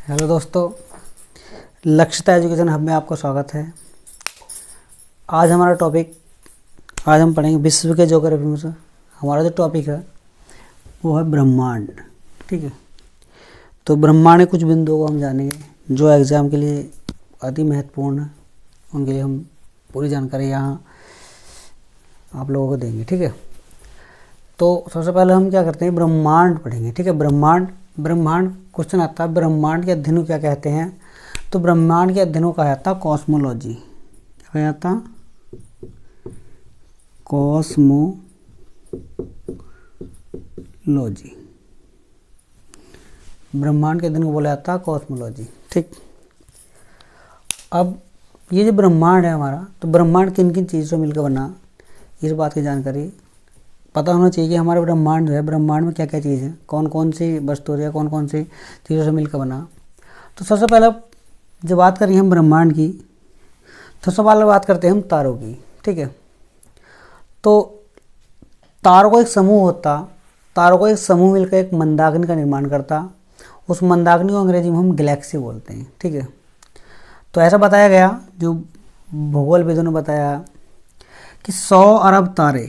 Hello दोस्तों, लक्ष्यता education hub में आपका स्वागत है। आज हमारा टॉपिक, आज हम पढ़ेंगे विश्व के ज्योग्राफी में से हमारा जो टॉपिक है वो है ब्रह्मांड। ठीक है, तो ब्रह्मांड के कुछ बिंदुओं को हम जानेंगे जो एग्ज़ाम के लिए अति महत्वपूर्ण है। उनके लिए हम पूरी जानकारी यहाँ आप लोगों को देंगे। ठीक है, तो सबसे पहले हम क्या करते हैं, ब्रह्मांड पढ़ेंगे। ठीक है, ब्रह्मांड क्वेश्चन आता है, ब्रह्मांड के अध्ययन को क्या कहते हैं? तो ब्रह्मांड के अध्ययन को कहा जाता है कॉस्मोलॉजी। क्या कहा जाता? कॉस्मोलॉजी। ब्रह्मांड के अध्ययन को बोला जाता है कॉस्मोलॉजी। ठीक, अब ये जो ब्रह्मांड है हमारा, तो ब्रह्मांड किन किन चीज़ों से मिलकर बना, इस बात की जानकारी पता होना चाहिए कि हमारा ब्रह्मांड जो है, ब्रह्मांड में क्या क्या चीज़ है, कौन कौन सी वस्तु या कौन कौन सी चीज़ों से मिलकर बना। तो सबसे पहले जब बात करें हम ब्रह्मांड की, तो सबसे पहले बात करते हैं हम तारों की। ठीक है, तो तारों का एक समूह होता, तारों का एक समूह मिलकर एक मंदाकिनी का निर्माण करता। उस मंदाकिनी को अंग्रेजी में हम गैलेक्सी बोलते हैं। ठीक है, तो ऐसा बताया गया, जो भूगोलविदों ने बताया कि 100 अरब तारे,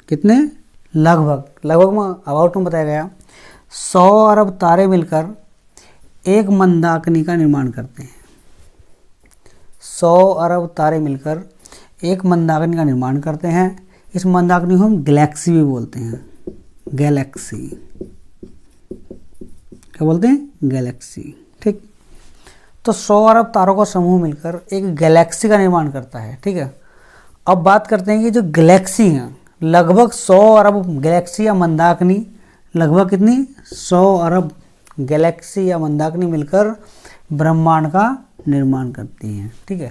कितने, लगभग में अबाउट में बताया गया 100 अरब तारे मिलकर एक मंदाकिनी का निर्माण करते हैं। 100 अरब तारे मिलकर एक मंदाकिनी का निर्माण करते हैं। इस मंदाकिनी को हम गैलेक्सी भी बोलते हैं। गैलेक्सी क्या बोलते हैं? गैलेक्सी। ठीक, तो 100 अरब तारों का समूह मिलकर एक गैलेक्सी का निर्माण करता है। ठीक है, अब बात करते हैं कि जो गैलेक्सी हैं, लगभग 100 अरब गैलेक्सी या मंदाकिनी, लगभग कितनी, 100 अरब गैलेक्सी या मंदाकिनी मिलकर ब्रह्मांड का निर्माण करती हैं। ठीक है,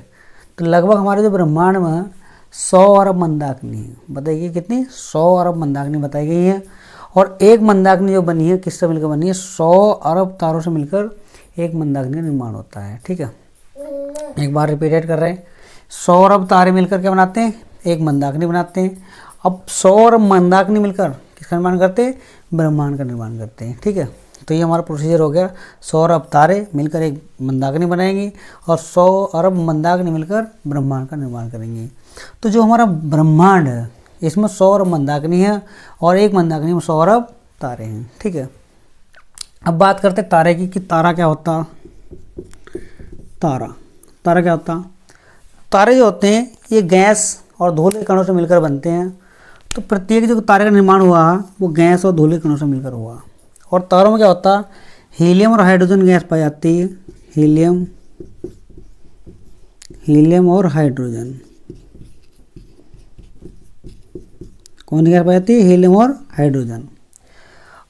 तो लगभग हमारे जो ब्रह्मांड में 100 अरब मंदाकिनी है। बताइए कितनी? 100 अरब मंदाकिनी बताई गई है। और एक मंदाकिनी जो बनी है, किससे मिलकर बनी है? 100 अरब तारों से मिलकर एक मंदाकिनी का निर्माण होता है। ठीक है, एक बार रिपीटेड कर रहे हैं, 100 अरब तारे मिलकर क्या बनाते हैं? एक मंदाकिनी बनाते हैं। अब 100 अरब मंदाकिनी मिलकर किसका निर्माण करते हैं? ब्रह्मांड का निर्माण करते हैं। ठीक है, तो ये हमारा प्रोसीजर हो गया। 100 अरब तारे मिलकर एक मंदाकिनी बनाएंगी और 100 अरब मंदाकिनी मिलकर ब्रह्मांड का निर्माण करेंगे। तो जो हमारा ब्रह्मांड है, इसमें 100 अरब मंदाकिनी है और एक मंदाकिनी में 100 अरब तारे हैं। ठीक है, अब बात करते हैं तारे की, कि तारा क्या होता? तारा क्या होता? तारे जो होते हैं ये गैस और धूल के कणों से मिलकर बनते हैं। तो प्रत्येक जो तारे का निर्माण हुआ वो गैस और धूल के कणों से मिलकर हुआ। और तारों में क्या होता? हीलियम और हाइड्रोजन गैस पाई जाती है। हीलियम और हाइड्रोजन, कौन सी गैस पाई जाती है? हीलियम और हाइड्रोजन।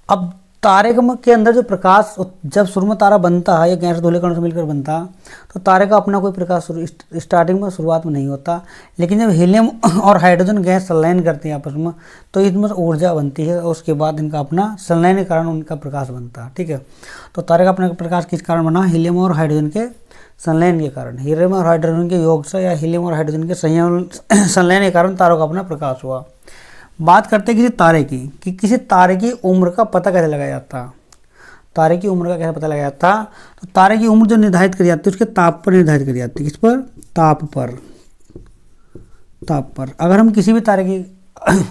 अब तारे के अंदर जो प्रकाश, जब शुरू में तारा बनता है, या गैस धूल के कणों से मिलकर बनता, तो तारे का अपना कोई प्रकाश स्टार्टिंग में, शुरुआत में नहीं होता। लेकिन जब हीलियम और हाइड्रोजन गैस संलयन करती है आपस में, तो इसमें ऊर्जा बनती है और उसके बाद इनका अपना संलयन के कारण उनका प्रकाश बनता है। ठीक है, तो तारे का अपना प्रकाश किस कारण बना? हीलियम और हाइड्रोजन के संलयन के कारण। हीलियम और हाइड्रोजन के योग से या हीलियम और हाइड्रोजन के संलयन के कारण तारों का अपना प्रकाश हुआ। बात करते हैं किसी तारे की, कि किसी तारे की उम्र का पता कैसे लगाया जाता? तारे की उम्र का कैसे पता लगाया जाता? तो तारे की उम्र जो निर्धारित करी जाती है उसके ताप पर निर्धारित करी जाती है। किस पर? ताप पर। अगर हम किसी भी तारे की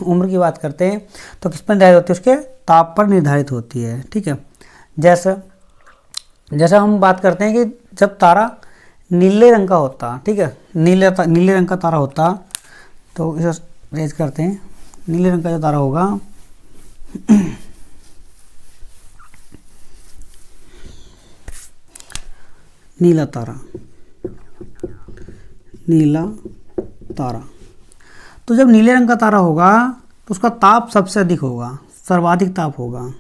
उम्र की बात करते हैं तो किस पर निर्धारित होती है? उसके ताप पर निर्धारित होती है। ठीक है, जैसे हम बात करते हैं कि जब तारा नीले रंग का होता, ठीक है, नीले रंग का तारा होता, तो इसे रेज करते हैं। नीले रंग का जो तारा होगा नीला तारा। तो जब नीले रंग का तारा होगा तो उसका ताप सबसे अधिक होगा, सर्वाधिक ताप होगा।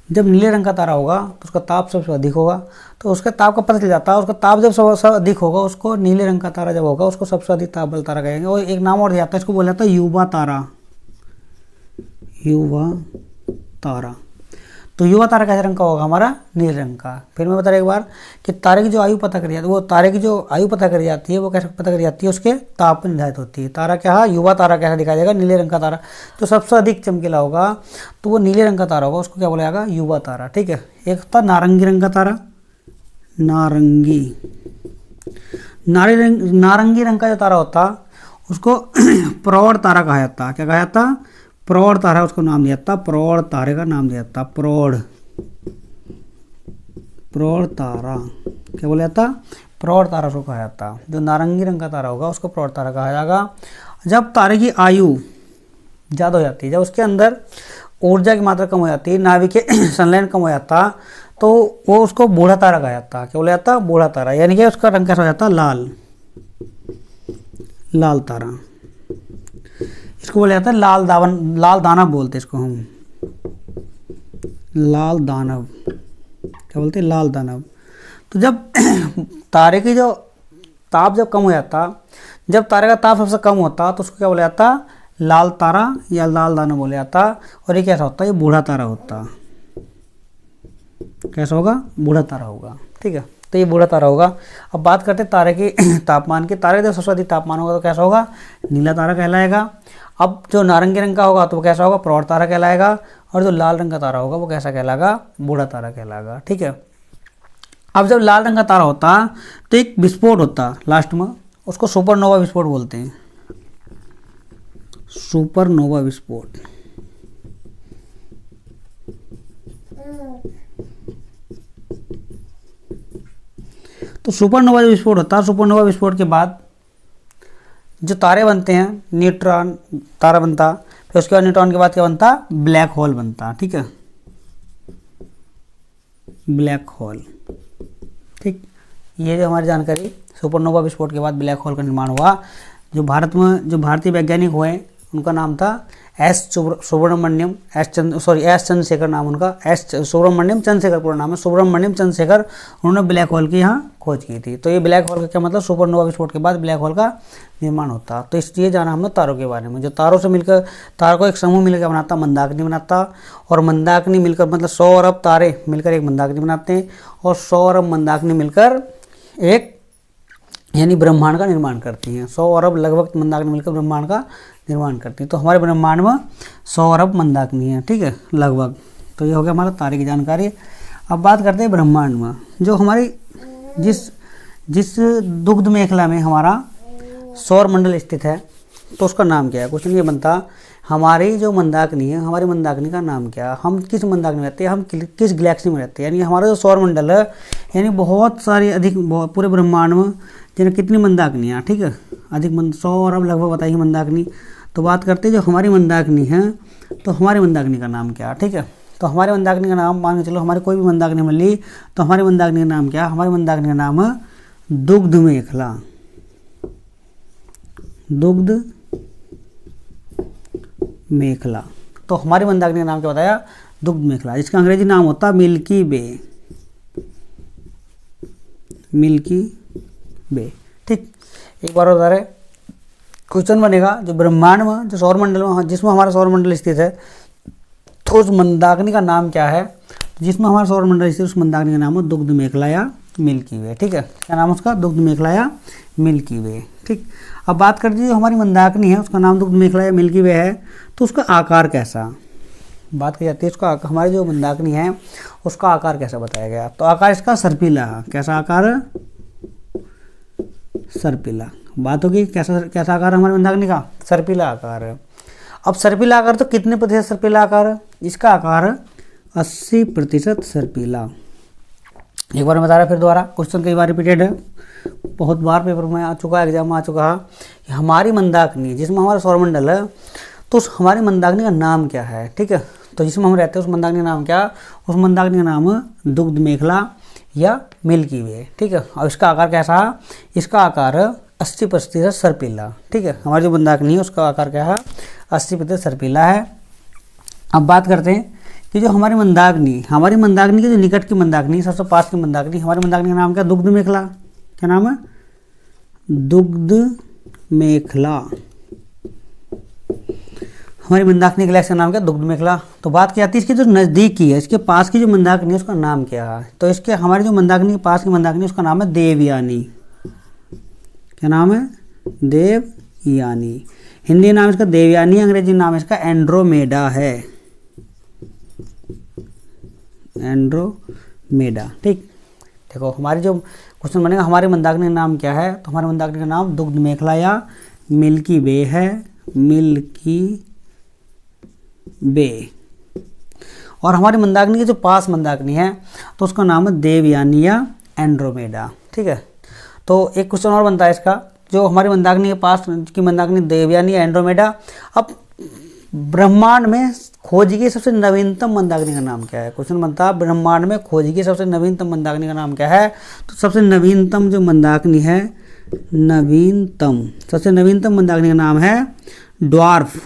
जब नीले रंग का तारा होगा तो उसका ताप सबसे अधिक होगा, तो उसके ताप का पता चल जाता है। उसका ताप जब सबसे अधिक होगा, उसको नीले रंग का तारा जब होगा उसको सबसे अधिक ताप वाला तारा कहेंगे। और एक नाम और दिया जाता है, इसको बोला जाता है युवा तारा। तो युवा तारा कैसे रंग का होगा हमारा, नीले रंग का। फिर मैं बता रहा एक बार कि तारे की जो आयु पता करी जाती है, वो तारे की जो आयु पता करी जाती है वो कैसे पता करी जाती है, उसके ताप पर निर्धारित होती है। तारा क्या है, युवा तारा कैसा दिखाई देगा, नीले रंग का तारा। जो सबसे अधिक चमकीला होगा तो वो नीले रंग का तारा होगा, उसको क्या बोला जाएगा, युवा तारा। ठीक है। एक होता नारंगी रंग का तारा, नारंगी रंग का जो तारा होता उसको प्रौढ़ तारा कहा जाता। क्या कहा जाता, प्रौढ़ तारा, उसको नाम दिया जाता, प्रौढ़ तारे का नाम दिया जाता, प्रौढ़ तारा। क्या बोला जाता, प्रौढ़ तारा उसको कहा जाता। जो नारंगी रंग का तारा होगा उसको प्रौढ़ तारा कहा जाएगा। जब तारे की आयु ज़्यादा हो जाती है, जब उसके अंदर ऊर्जा की मात्रा कम हो जाती है, नाभिकीय संलयन कम हो जाता, तो वो उसको बूढ़ा तारा कहा जाता। क्या बोला जाता, बूढ़ा तारा। यानी कि उसका रंग कैसा हो जाता, लाल तारा। इसको बोला जाता है लाल दानव बोलते इसको हम, लाल दानव। क्या बोलते हैं, लाल दानव। तो जब तारे की जो ताप जब कम हो जाता, जब तारे का ताप सबसे कम होता तो उसको क्या बोला जाता, लाल तारा या लाल दानव बोला जाता। और ये कैसा होता है, ये बूढ़ा तारा होता। कैसा होगा, बूढ़ा तारा होगा। ठीक है, तो ये बूढ़ा तारा होगा। अब बात करते हैं तारे की तापमान की। तारे का सबसे अधिक तापमान होगा तो कैसा होगा, नीला तारा कहलाएगा। अब जो नारंगी रंग का होगा तो वो कैसा होगा, प्रौढ़ तारा कहलाएगा। और जो लाल रंग का तारा होगा वो कैसा कहलाएगा, बूढ़ा तारा कहलाएगा। ठीक है। अब जब लाल रंग का तारा होता तो एक विस्फोट होता लास्ट में, उसको सुपरनोवा विस्फोट बोलते हैं, सुपरनोवा विस्फोट। तो सुपरनोवा विस्फोट होता है, सुपरनोवा विस्फोट के बाद जो तारे बनते हैं, न्यूट्रॉन तारा बनता, फिर उसके बाद न्यूट्रॉन के बाद क्या बनता, ब्लैक होल बनता। ठीक है, ब्लैक होल। ठीक, ये जो हमारी जानकारी, सुपरनोवा विस्फोट के बाद ब्लैक होल का निर्माण हुआ। जो भारत में जो भारतीय वैज्ञानिक हुए उनका नाम था एस चंद्रशेखर नाम उनका, सुब्रमण्यम चंद्रशेखर पूरा नाम है, सुब्रमण्यम चंद्रशेखर। उन्होंने ब्लैक होल की यहाँ खोज की थी। तो ये ब्लैक होल का क्या मतलब, सुपरनोवा विस्फोट के बाद ब्लैक होल का निर्माण होता। तो इसलिए जाना हमने तारों के बारे में। जो तारों से मिलकर, तारों को एक समूह मिलकर बनाता, मंदाकिनी बनाता। और मंदाकिनी मिलकर मतलब 100 अरब तारे मिलकर एक मंदाकिनी बनाते हैं। और 100 अरब मंदाकिनी मिलकर एक यानी ब्रह्मांड का निर्माण करती हैं। 100 अरब लगभग मंदाकिनी मिलकर ब्रह्मांड का निर्माण करती है। तो हमारे ब्रह्मांड में 100 अरब मंदाकिनी है। ठीक है, लगभग। तो ये हो गया हमारा तारे की जानकारी। अब बात करते हैं ब्रह्मांड में। जो हमारी जिस दुग्ध मेखला में हमारा सौर मंडल स्थित है तो उसका नाम क्या है। क्वेश्चन ये बनता, हमारी जो मंदाकिनी है, हमारी मंदाकिनी का नाम क्या है, हम किस मंदाकिनी में रहते हैं, हम किस गैलेक्सी में रहते हैं। यानी हमारा जो सौर मंडल है, यानी बहुत सारी अधिक पूरे ब्रह्मांड में जिन्हें कितनी मंदाकिनियाँ। ठीक है, अधिक 100 अरब लगभग बताइए मंदाकिनी। तो बात करते हैं जो हमारी मंदाकिनी है, तो हमारी मंदाकिनी का नाम क्या। ठीक है, तो हमारी मंदाकिनी का नाम, मान के चलो हमारी कोई भी मंदाकिनी मिल ली, तो हमारी मंदाकिनी का नाम क्या, हमारी मंदाकिनी का नाम है दुग्ध मेखला। दुग्ध मेखला। तो हमारी मंदाकिनी का नाम क्या बताया, दुग्ध मेखला, जिसका अंग्रेजी नाम होता मिल्की वे। मिल्की वे। ठीक, एक बार बता रहे क्वेश्चन बनेगा, जो ब्रह्मांड में, जो सौर मंडल में, जिसमें हमारा सौर मंडल स्थित है, तो उस मंदाकिनी का नाम क्या है। जिसमें हमारा सौर मंडल स्थित, उस मंदाकिनी का नाम है दुग्ध मेखला या मिल्की वे। ठीक है, क्या नाम है उसका, दुग्ध मेखला या मिल्की वे। ठीक, अब बात कर दीजिए, जो हमारी मंदाकिनी है उसका नाम दुग्ध मेखला या मिल्की वे है, तो उसका आकार कैसा, बात की जाती है उसका। हमारी जो मंदाकिनी है उसका आकार कैसा बताया गया, तो आकार इसका सर्पिला। कैसा आकार, सर्पिला। बात होगी कैसा आकार है हमारी मंदाकिनी का, सर्पिला आकार है। अब सर्पिला आकार तो कितने प्रतिशत सर्पिला आकार है, इसका आकार 80% सर्पिला। एक बार मैं बता रहा फिर दोबारा, क्वेश्चन कई बार रिपीटेड है, बहुत बार पेपर में आ चुका है, एग्जाम में आ चुका है कि हमारी मंदाकिनी जिसमें हमारा सौरमंडल है, तो उस हमारी मंदाकिनी का नाम क्या है। ठीक है, तो जिसमें हम रहते हैं उस मंदाकिनी का नाम क्या, उस मंदाकिनी का नाम है दुग्ध मेखला या मिल्की वे। ठीक है, और इसका आकार कैसा है, इसका आकार 80% सर्पिला। ठीक है, हमारी जो मंदाकिनी है उसका आकार क्या है, 80% सर्पिला है। अब बात करते हैं कि जो हमारी मंदाकिनी की जो निकट की मंदाकिनी, सबसे पास की मंदाकिनी, हमारी मंदाकिनी का नाम क्या, दुग्ध मेखला। क्या नाम है, दुग्ध मेखला। हमारी मंदाकिनी गैलेक्सी का नाम क्या, दुग्ध मेखला। तो बात की जाती है इसके जो नज़दीकी है, इसके पास की जो मंदाकिनी है उसका नाम क्या है। तो इसके हमारी जो मंदाकिनी के पास की मंदाकिनी उसका नाम है देवयानी। क्या नाम है, देवयानी। हिंदी नाम इसका देवयानी, अंग्रेजी नाम इसका एंड्रोमेडा है, एंड्रोमेडा। ठीक, देखो हमारी जो क्वेश्चन बनेगा हमारी मंदाकिनी का नाम क्या है, तो हमारी मंदाकिनी का नाम दुग्ध मेखला या मिल्की वे है, मिल्की बे। और हमारी मंदाकिनी की जो पास मंदाकिनी है तो उसका नाम है देवयानी या एंड्रोमेडा। ठीक है, तो एक क्वेश्चन और बनता है इसका, जो हमारी मंदाकिनी के पास की मंदाकिनी देवयानी या एंड्रोमेडा। अब ब्रह्मांड में खोजी गई सबसे नवीनतम मंदाकिनी का नाम क्या है। क्वेश्चन बनता है ब्रह्मांड में खोजी गई सबसे नवीनतम मंदाकिनी का नाम क्या है। तो सबसे नवीनतम जो मंदाकिनी है, सबसे नवीनतम मंदाकिनी का नाम है ड्वार्फ।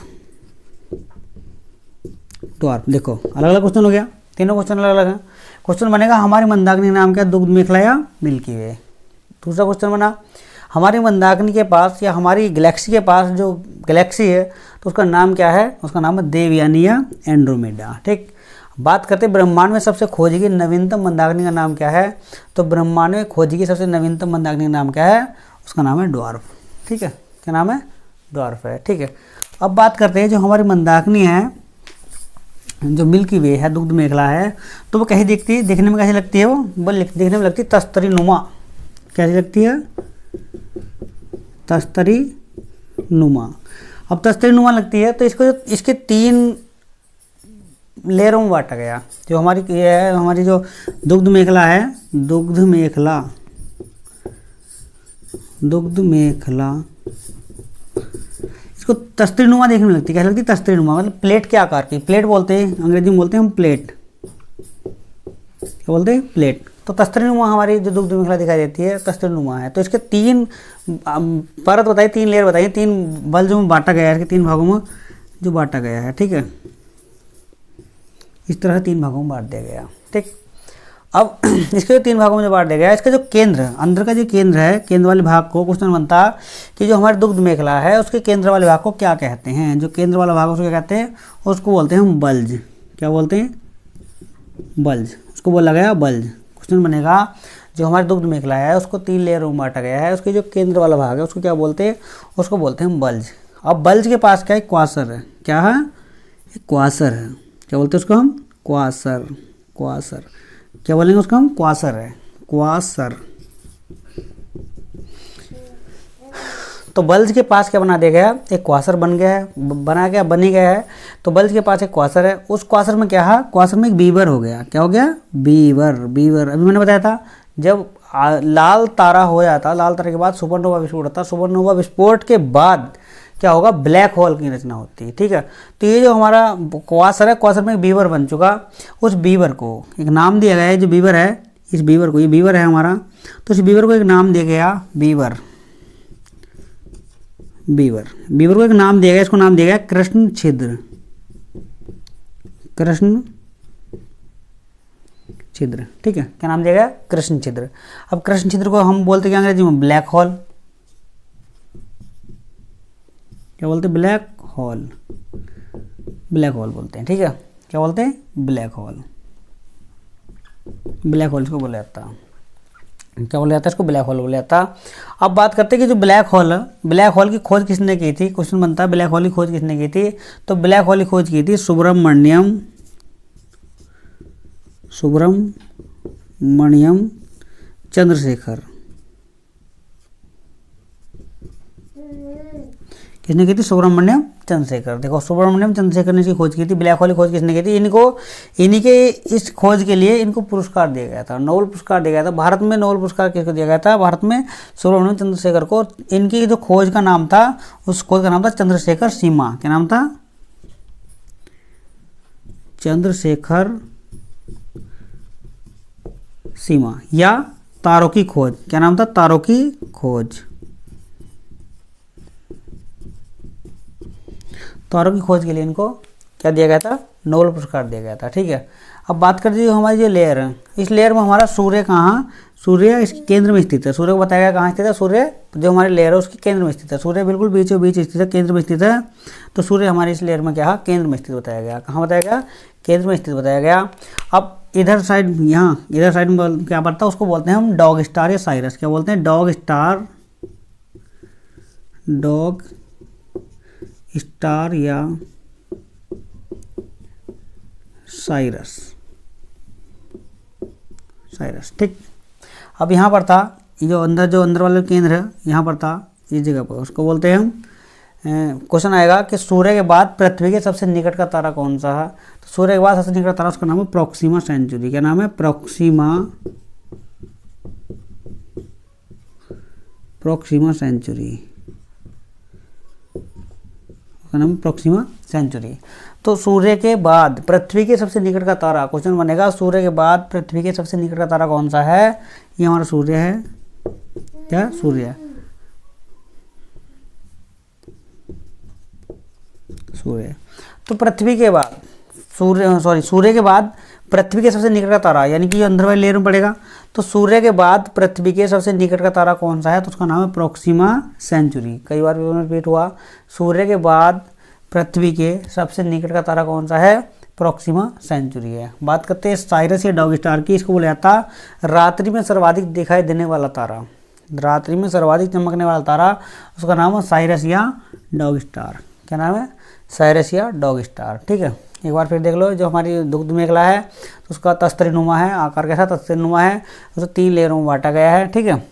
देखो अलग अलग क्वेश्चन हो गया, तीनों क्वेश्चन अलग अलग हैं। क्वेश्चन बनेगा हमारी मंदाकिनी का नाम क्या है, दुग्ध मेखला या मिल्की वे। दूसरा क्वेश्चन बना हमारी मंदाकिनी के पास या हमारी गैलेक्सी के पास जो गैलेक्सी है तो उसका नाम क्या है, उसका नाम है देवयानी या एंड्रोमेडा। ठीक, बात करते हैं ब्रह्मांड में सबसे खोजी गई नवीनतम मंदाकिनी का नाम क्या है। तो ब्रह्मांड में खोजी गई सबसे नवीनतम मंदाकिनी का नाम क्या है, उसका नाम है ड्वार्फ। ठीक है, क्या नाम है, ड्वार्फ है। ठीक है, अब बात करते हैं जो हमारी मंदाकिनी है, जो मिल्की वे है, दुग्ध मेखला है, तो वो कैसी दिखती है, देखने में कैसी लगती है, वो देखने में लगती है तस्तरी नुमा। कैसी लगती है, तस्तरी नुमा। अब तस्तरी नुमा लगती है तो इसको इसके 3 लेयरों में बांटा गया। जो हमारी ये है, हमारी जो दुग्ध मेखला है, दुग्ध मेखला इसको तस्तरी नुमा देखने में लगती है। कैसे लगती है, तस्तरी नुमा, मतलब प्लेट के आकार की। प्लेट बोलते हैं, अंग्रेजी में बोलते हैं हम प्लेट। क्या बोलते हैं, प्लेट। तो तस्तरी नुमा हमारी जो दुग्ध मेखला दिखाई देती है तस्तरी नुमा है। तो इसके 3 परत बताइए, 3 लेयर बताइए, 3 बल्जों में बांटा गया है, इसके 3 भागों में जो बांटा गया है। ठीक है, इस तरह 3 भागों में बांट दिया गया। ठीक, अब इसके जो 3 भागों में जो बांट दिया गया, इसका जो केंद्र, अंदर का जो केंद्र है, केंद्र वाले भाग को क्वेश्चन बनता कि जो हमारे दुग्ध मेखला है उसके केंद्र वाले भाग को क्या कहते हैं। जो केंद्र वाला भाग उसको क्या कहते हैं, उसको बोलते हैं हम बल्ज। क्या बोलते हैं, बल्ज। उसको बोला गया बल्ज। क्वेश्चन बनेगा जो हमारे दुग्ध मेखला है उसको 3 लेयरों में बांटा गया है, उसके जो केंद्र वाला भाग है उसको क्या बोलते हैं, उसको बोलते हैं हम बल्ज। अब बल्ज के पास क्या है, क्वासर है। क्या है, क्वासर है। क्या बोलते हैं उसको हम, क्वासर। क्या बोलेंगे उसको हम, क्वासर है, क्वासर। तो बल्ज के पास क्या बना दिया गया, एक क्वासर बन गया है, बनी गया है। तो बल्ज के पास एक क्वासर है, उस क्वासर में क्या है, क्वासर में एक बीवर हो गया। क्या हो गया, बीवर। अभी मैंने बताया था जब लाल तारा हो जाता, लाल तारे के बाद सुपरनोवा विस्फोट होता, सुपरनोवा विस्फोट के बाद क्या होगा, ब्लैक होल की रचना होती है। ठीक है, तो ये जो हमारा क्वासर है, क्वासर में एक बीवर बन चुका, उस बीवर को एक नाम दिया गया है। जो बीवर है, इस बीवर को, ये बीवर है हमारा, तो इस बीवर को एक नाम दिया गया, बीवर को एक नाम दिया गया। इसको नाम दिया गया कृष्ण छिद्र। ठीक है, क्या नाम दिया गया, कृष्ण छिद्र। अब कृष्ण छिद्र को हम बोलते हैं अंग्रेजी में ब्लैक होल। क्या बोलते हैं, ब्लैक होल बोलते हैं। ठीक है, क्या बोलते हैं, ब्लैक होल इसको बोला जाता है। क्या बोला जाता है, इसको ब्लैक होल बोला जाता है। अब बात करते हैं कि जो ब्लैक होल की खोज किसने की थी। क्वेश्चन बनता है ब्लैक होल की खोज किसने की थी। तो ब्लैक होल की खोज की थी सुब्रमण्यम चंद्रशेखर। किसने की थी, सुब्रमण्यम चंद्रशेखर। देखो सुब्रमण्यम चंद्रशेखर ने इसकी खोज की थी। ब्लैक होल की खोज किसने की थी, इन्हीं के इस खोज के लिए इनको पुरस्कार दिया गया था, नोबेल पुरस्कार दिया गया था। भारत में नोबेल पुरस्कार किसको दिया गया था, भारत में सुब्रमण्यम चंद्रशेखर को। इनकी जो खोज का नाम था, उस खोज का नाम था चंद्रशेखर सीमा। क्या नाम था, चंद्रशेखर सीमा, या तारों की खोज। क्या नाम था, तारों की खोज। तारों की खोज के लिए इनको क्या दिया गया था, नोबेल पुरस्कार दिया गया था। ठीक है, अब बात करते हैं हमारी जो लेयर है, इस लेयर में हमारा सूर्य सूर्य इस केंद्र में स्थित है। सूर्य को बताया गया कहाँ स्थित है, सूर्य जो हमारी लेयर है उसके केंद्र में स्थित है। सूर्य बिल्कुल बीचों बीच स्थित है, केंद्र में स्थित है। तो सूर्य हमारी इस लेयर में क्या है, केंद्र में स्थित बताया गया। कहाँ बताया गया, केंद्र में स्थित बताया गया। अब इधर साइड, यहाँ इधर साइड में क्या पड़ता है, उसको बोलते हैं हम डॉग स्टार या साइरस। क्या बोलते हैं, डॉग स्टार, डॉग स्टार या साइरस, साइरस। ठीक, अब यहाँ पर था ये जो अंदर वाला केंद्र है, यहाँ पर था इस जगह पर, उसको बोलते हैं हम, क्वेश्चन आएगा कि सूर्य के बाद पृथ्वी के सबसे निकट का तारा कौन सा है। तो सूर्य के बाद सबसे निकट का तारा, उसका नाम है प्रोक्सिमा सेंचुरी। क्या नाम है, प्रोक्सिमा सेंचुरी, उसका नाम है प्रोक्सिमा सेंचुरी। तो सूर्य के बाद पृथ्वी के सबसे निकट का तारा, क्वेश्चन बनेगा सूर्य के बाद पृथ्वी के सबसे निकट का तारा कौन सा है। ये हमारा सूर्य है, क्या, सूर्य, सूर्य। तो पृथ्वी के बाद सूर्य के बाद पृथ्वी के सबसे निकट का तारा, यानी कि अंदर वाली लेयर में पड़ेगा। तो सूर्य के बाद पृथ्वी के सबसे निकट का तारा कौन सा है, तो उसका नाम है प्रोक्सिमा सेंचुरी। कई बार रिपीट हुआ, सूर्य के बाद पृथ्वी के सबसे निकट का तारा कौन सा है, प्रोक्सिमा सेंचुरी है। बात करते हैं साइरस या डॉग स्टार की। इसको बोला जाता रात्रि में सर्वाधिक दिखाई देने वाला तारा, रात्रि में सर्वाधिक चमकने वाला तारा, उसका नाम है साइरस या डॉग स्टार। क्या नाम है, साइरस या डॉग स्टार। ठीक है, एक बार फिर देख लो, जो हमारी दुग्ध मेखला है तो उसका तस्तरीनुमा है, आकार कैसा तस्तरीनुमा है, उसे 3 लेयरों में बांटा गया है। ठीक है,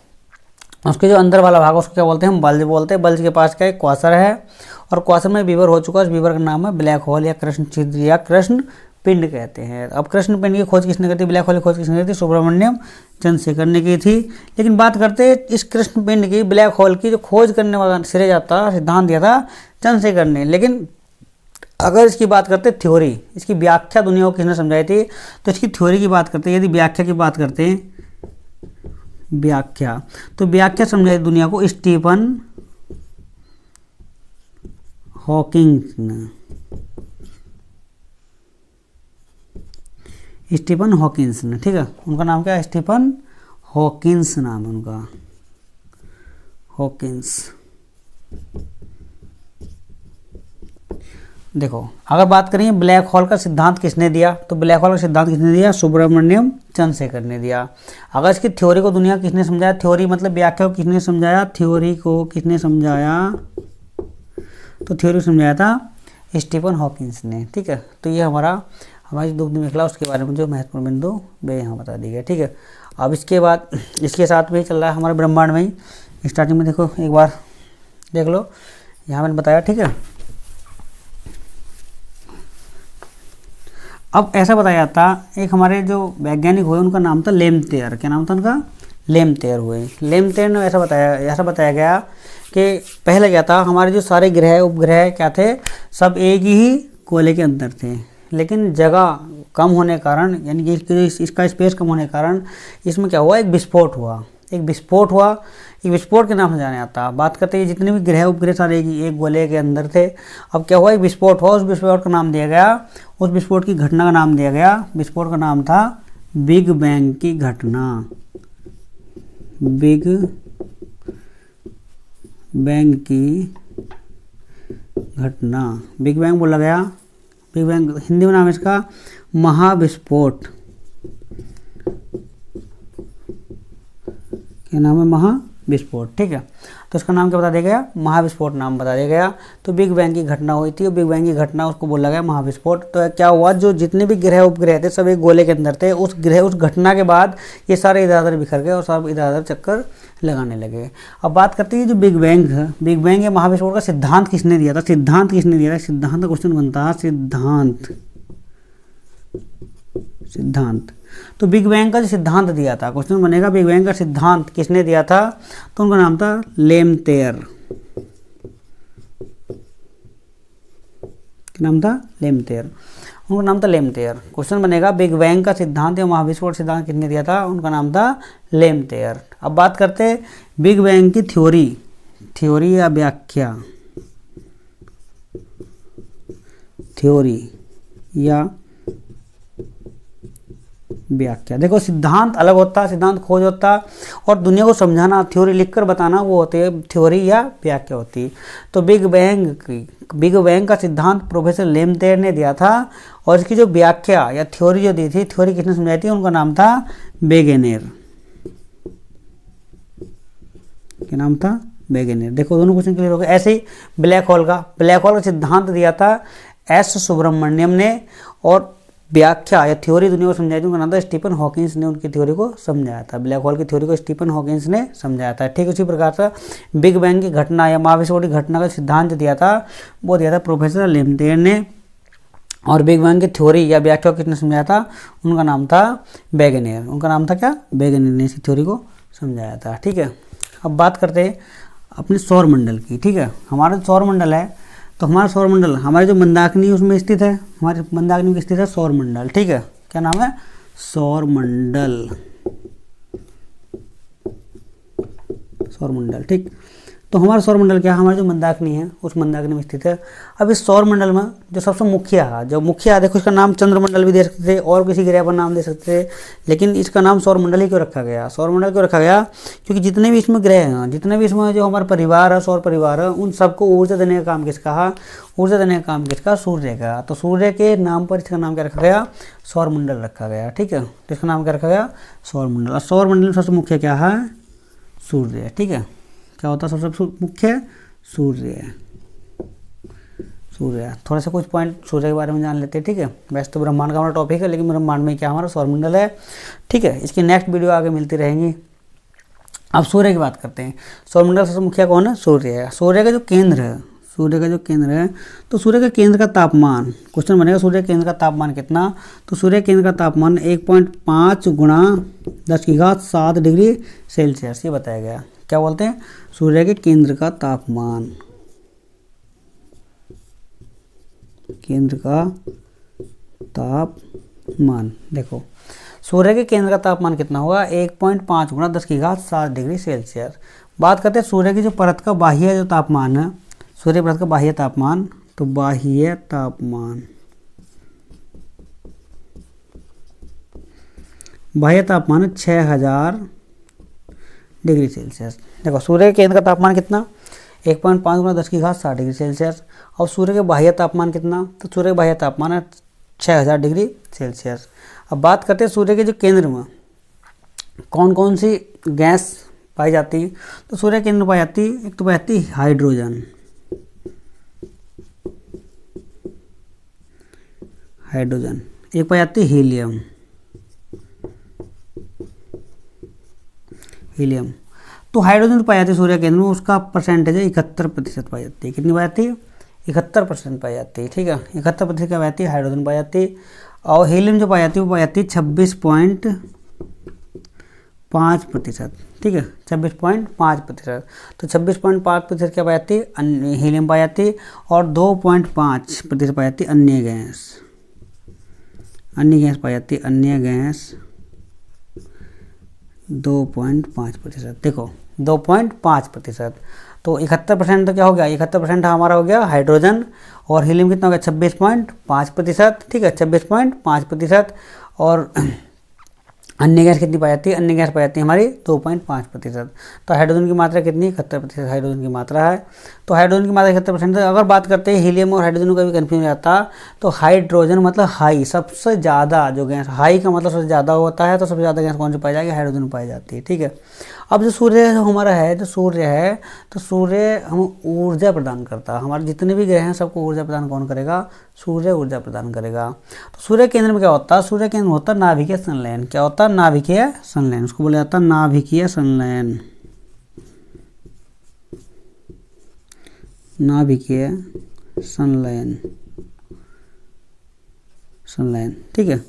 उसके जो अंदर वाला भाग उसको क्या बोलते हैं, हम बल्ज बोलते हैं। बल्ज के पास क्या है, क्वासर है, और क्वासर में बीवर हो चुका है। उस बीवर का नाम है ब्लैक होल या कृष्ण छिद्र या कृष्ण पिंड कहते हैं। अब कृष्ण पिंड की खोज किसने की थी, ब्लैक होल की खोज किसने की थी, सुब्रमण्यम चंद्रशेखर ने की थी। लेकिन बात करते हैं इस कृष्ण पिंड की, ब्लैक होल की जो खोज करने वाला श्रेय जाता, सिद्धांत दिया था चंद्रशेखर ने। लेकिन अगर इसकी बात करते थ्योरी, इसकी व्याख्या दुनिया को किसने समझाई थी, तो इसकी थ्योरी की बात करते हैं। यदि व्याख्या की बात करते हैं, व्याख्या, तो व्याख्या समझाई दुनिया को स्टीफन हॉकिंस ने, स्टीफन हॉकिंस ने। ठीक है, उनका नाम क्या है, स्टीफन हॉकिंस नाम है उनका, हॉकिंस। देखो, अगर बात करें ब्लैक होल का सिद्धांत किसने दिया, तो ब्लैक होल का सिद्धांत किसने दिया, सुब्रमण्यम चंद्रशेखर ने दिया। अगर इसकी थ्योरी को दुनिया किसने समझाया, थ्योरी मतलब व्याख्या को किसने समझाया, थ्योरी को किसने समझाया, तो थ्योरी समझाया था स्टीफन हॉकिंस ने। ठीक है, तो ये हमारी दुग्ध मेखला, उसके बारे में जो महत्वपूर्ण बिंदु वे यहाँ बता दी गए। ठीक है, अब इसके बाद इसके साथ में चल रहा है हमारे ब्रह्मांड में ही। स्टार्टिंग में देखो, एक बार देख लो, यहाँ मैंने बताया। ठीक है, अब ऐसा बताया जाता, एक हमारे जो वैज्ञानिक हुए उनका नाम था लेमतेयर। क्या नाम था उनका, लेमतेयर हुए। लेमतेयर ने ऐसा बताया गया कि पहले क्या था, हमारे जो सारे ग्रह उपग्रह क्या थे, सब एक ही गोले के अंदर थे। लेकिन जगह कम होने के कारण, यानी कि इसका स्पेस कम होने के कारण इसमें क्या हुआ, एक विस्फोट हुआ। एक विस्फोट के नाम से जाना जाता। बात करते हैं जितने भी ग्रह उपग्रह सारे एक गोले के अंदर थे। अब क्या हुआ, एक विस्फोट हुआ, उस विस्फोट का नाम दिया गया, उस विस्फोट की घटना का नाम दिया गया, विस्फोट का नाम था बिग बैंग की घटना। बिग बैंग की घटना, बिग बैंग बोला गया। बिग बैंग हिंदी में नाम है इसका महाविस्फोट। क्या नाम है, महाविस्फोट। ठीक है, तो इसका नाम क्या बता दिया गया, महाविस्फोट नाम बता दिया गया। तो बिग बैंग की घटना हुई थी, और बिग बैंग की घटना उसको बोला गया महाविस्फोट। तो क्या हुआ, जो जितने भी ग्रह उपग्रह थे सब एक गोले के अंदर थे। उस घटना के बाद ये सारे इधर उधर बिखर गए और सब इधर उधर चक्कर लगाने लगे। अब बात करते हैं जो बिग बैंग है, बिग बैंग या महाविस्फोट का सिद्धांत किसने दिया था, सिद्धांत किसने दिया था, सिद्धांत का क्वेश्चन बनता है, सिद्धांत। तो बिग बैंग का जो सिद्धांत दिया था, क्वेश्चन बनेगा बिग बैंग का सिद्धांत किसने दिया था, तो उनका नाम था लेमतेयर। नाम था लेमतेयर, उनका नाम था लेमतेयर। क्वेश्चन बनेगा बिग बैंग का सिद्धांत या महाविस्फोट सिद्धांत किसने दिया था, उनका नाम था लेमतेयर। अब बात करते हैं बिग बैंग की थ्योरी या व्याख्या, थ्योरी या व्याख्या। देखो सिद्धांत अलग होता है, सिद्धांत खोज होता है, और दुनिया को समझाना, थ्योरी लिखकर बताना वो होती है थ्योरी या व्याख्या होती है। तो बिग बैंग का सिद्धांत प्रोफेसर लेमतेर ने दिया था, और इसकी जो व्याख्या या थ्योरी जो दी थी, थ्योरी किसने समझाई थी, उनका नाम था वेगेनर। क्या नाम था? वेगेनर। देखो दोनों क्वेश्चन क्लियर हो गए। ऐसे ही ब्लैक होल का सिद्धांत दिया था एस सुब्रमण्यम ने, और व्याख्या या थ्योरी दुनिया को समझाई थी, उनका नाम था स्टीफन हॉकिंस ने उनकी थ्योरी को समझाया था। ब्लैक होल की थ्योरी को स्टीफन हॉकिंस ने समझाया था। ठीक उसी प्रकार से बिग बैंग की घटना या महाविस्फोट की घटना का सिद्धांत दिया था, वो दिया था प्रोफेसर लेमतेर ने, और बिग बैंग की थ्योरी या व्याख्या किसने समझाया था, उनका नाम था वेगेनर। उनका नाम था क्या? वेगेनर ने इस थ्योरी को समझाया था। ठीक है, अब बात करते हैं अपने सौरमंडल की। ठीक है, हमारा सौरमंडल है, तो हमारा सौरमंडल, हमारे जो मंदाकिनी उसमें स्थित है, हमारे मंदाकिनी में स्थित है सौरमंडल। ठीक है, क्या नाम है? सौरमंडल। सौरमंडल, ठीक। तो हमारा सौरमंडल क्या है? हमारा जो मंदाकिनी है उस मंदाकिनी में स्थित है। अब इस सौरमंडल में जो सबसे मुख्य है, देखो इसका नाम चंद्रमंडल भी दे सकते थे और किसी ग्रह पर नाम दे सकते थे, लेकिन इसका नाम सौरमंडल ही क्यों रखा गया? सौरमंडल क्यों रखा गया? क्योंकि जितने भी इसमें ग्रह हैं, जितने भी इसमें जो हमारा परिवार है, सौर परिवार है, उन सबको ऊर्जा देने का काम किसका है? ऊर्जा देने का काम किसका? सूर्य का। तो सूर्य के नाम पर इसका नाम क्या रखा गया? सौरमंडल रखा गया। ठीक है, तो इसका नाम क्या रखा गया? सौरमंडल। और सौरमंडल में सबसे मुख्य क्या है? सूर्य। ठीक है, क्या होता है सबसे मुख्य? सूर्य। थोड़ा सा कुछ पॉइंट सूर्य के बारे में जान लेते हैं। ठीक है, वैसे तो ब्रह्मांड का हमारा टॉपिक है, लेकिन ब्रह्मांड में क्या हमारा सौरमंडल है। ठीक है, इसकी नेक्स्ट वीडियो आगे मिलती रहेंगी। अब सूर्य की बात करते हैं। सौरमंडल सबसे मुख्य कौन है? सूर्य है। सूर्य का जो केंद्र है, तो सूर्य के केंद्र का तापमान, क्वेश्चन बनेगा सूर्य के केंद्र का तापमान कितना? तो सूर्य के केंद्र का तापमान 1.5 गुणा 10⁻7 डिग्री सेल्सियस, ये बताया गया। क्या बोलते हैं? सूर्य के केंद्र का तापमान, देखो सूर्य के केंद्र का तापमान कितना होगा? 1.5 गुणा 10⁻7 डिग्री सेल्सियस। बात करते हैं सूर्य की जो परत का बाह्य जो तापमान है, सूर्य परत का बाह्य तापमान, तो बाह्य तापमान है 6000 डिग्री सेल्सियस। देखो सूर्य के केंद्र का तापमान कितना? 1.5 गुणा 10⁻7 डिग्री सेल्सियस। और सूर्य के बाह्य तापमान कितना? तो सूर्य का बाह्य तापमान है 6000 डिग्री सेल्सियस। अब बात करते हैं सूर्य के जो केंद्र में कौन कौन सी गैस पाई जाती है। तो सूर्य के केंद्र में पाई जाती है, एक तो पाई जाती है हाइड्रोजन, एक पाई जाती है हीलियम। तो हाइड्रोजन पाई जाती है सूर्य केंद्र में, उसका परसेंटेज है 71% पाई जाती है। कितनी पाई जाती है? 71% पाई जाती है। ठीक है, 71% क्या पाई जाती है? हाइड्रोजन पाई जाती है। और हीलियम जो पाई जाती है वो पाई जाती है 26.5%। ठीक है, 26.5%। तो 26.5% क्या पाई जाती है? हीलियम पाई जाती है। और 2.5% पाई जाती है अन्य गैस पाई जाती है, अन्य गैस 2.5%। देखो 2.5%। तो 71% तो क्या हो गया? 71% हमारा हो गया हाइड्रोजन, और हीलियम कितना हो गया? 26.5%। ठीक है, 26.5%। और अन्य गैस कितनी पाई जाती है? अन्य गैस पाई जाती है हमारी 2.5%। तो हाइड्रोजन की मात्रा कितनी? 71% हाइड्रोजन की मात्रा है। तो हाइड्रोजन की मात्रा 71%। अगर बात करते हैं हीलियम और हाइड्रोजन का भी कन्फ्यूजन हो जाता, तो हाइड्रोजन मतलब हाई, सबसे ज़्यादा जो गैस, हाई का मतलब सबसे ज़्यादा होता है, तो सबसे ज़्यादा गैस कौन सी पाई जाएगी? हाइड्रोजन पाई जाती है। ठीक है, अब जो सूर्य हमारा है, तो सूर्य हम ऊर्जा प्रदान करता है। हमारे जितने भी ग्रह हैं सबको ऊर्जा प्रदान कौन करेगा? सूर्य ऊर्जा प्रदान करेगा। तो सूर्य केंद्र में क्या होता है? सूर्य केंद्र में होता है नाभिकीय संलयन। क्या होता है? नाभिकीय संलयन, उसको बोला जाता है नाभिकीय संलयन। ठीक है,